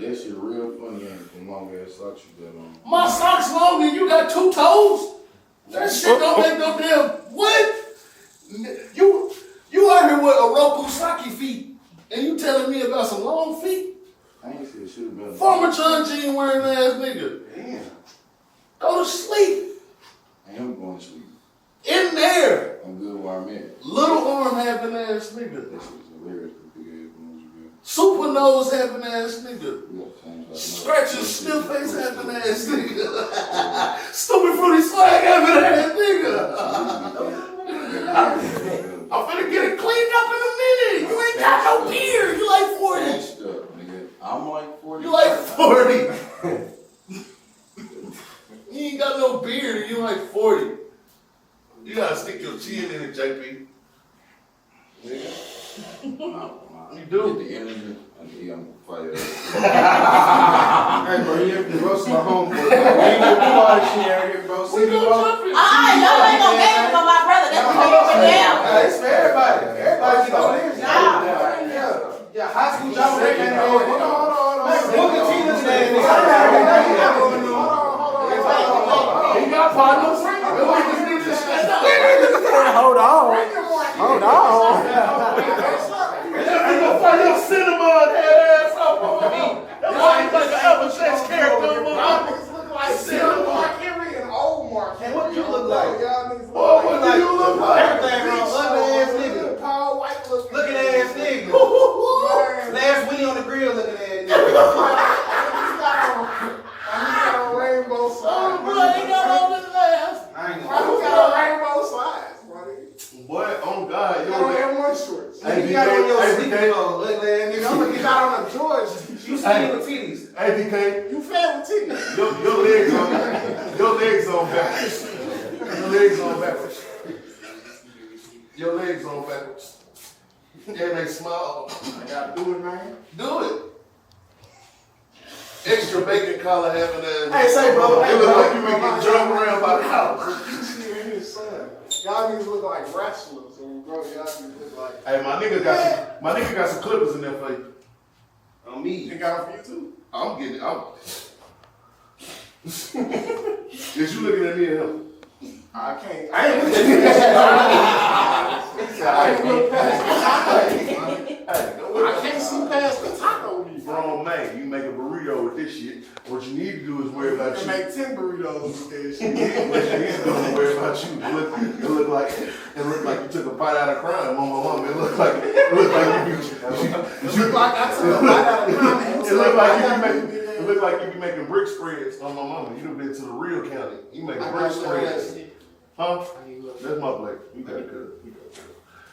that shit real funny from long ass socks you got on. My socks long and you got 2 toes? That shit don't make no damn. What? You out here with a Rokusaki feet and you telling me about some long feet? I ain't said shit about it. Former John Jean wearing ass nigga. Damn. Go to sleep. I am going to sleep. In there. I'm good where I'm at. Little arm having ass nigga. That shit's hilarious. Big ass ones you got. Super nose having ass nigga. We got things like Scratching stiff face having ass nigga. Stupid fruity swag having ass nigga. I'm finna get it cleaned up in a minute. You ain't got no beard. You like 40. I'm like 40. You like 40. You ain't got no beard and you like 40. You gotta stick your chin in it, JP. Yeah. You do? Get the energy. I'm fire. Hey, bro, you have to roast my homeboy. We ain't gonna do all this shit out here, bro. See, bro. Y'all ain't gonna get it for my brother. That's what you're down. It's for everybody. Everybody get on this. Yeah, high school job breaking. Hold on. Booker T looking at me. He got partners. Hold on. I'm gonna find your cinnamon head ass up on me. That's why he's like an Elvis Chase character. Y'all niggas look like Mark Henry and old Mark Henry. What you look like? Y'all niggas Boy, what do you look like? Everything wrong. Ugly ass nigga. Paul White Looking ass nigga. Last Winnie on the grill looking ass nigga. I got on rainbow Oh, slides. bro, he got all his ass. I ain't Why gonna. you got on rainbow slides, buddy? Boy, oh God, You got on M1 shorts. You got on your sneaker clothes, ugly ass nigga. I'm gonna get out on the George. You skinny with titties. Hey, DK, You fat with titties. your legs on backwards. Your legs on backwards. Your legs on backwards. Yeah, they small. I gotta do it, man. Do it. Extra bacon collar having that. Hey, say, bro. It look like you been getting drunk around by the house. You see his son. Y'all niggas look like wrestlers, and bro, y'all niggas look like. Hey, my nigga got some clippers in there for you. On me. They got them for you too. I'm getting it. Is you looking at me and him? I can't. I ain't looking at I can't see past the taco meat. Grown man, you make a burrito with this shit. What you need to do is worry about You you. make 10 burritos with this shit. What you need to do is worry about you. It look like you took a bite out of crime on my mama. It look like you. You look like I took a bite out of crime. It look like you be making brick spreads on my mama. You done been to the real county. You make brick spreads. Huh? That's my plate. You got it good.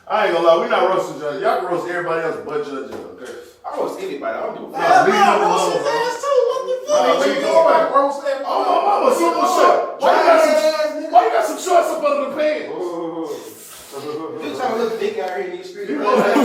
I ain't gonna lie, we not roasting Judge. Y'all can roast everybody else but Judge. Okay. I roast anybody. I don't do Leave him alone, bro. What you doing? Roast everybody. Oh, my mama, super short. Why you got some shorts up under the pants? You trying to look big out here in these streets. You know that.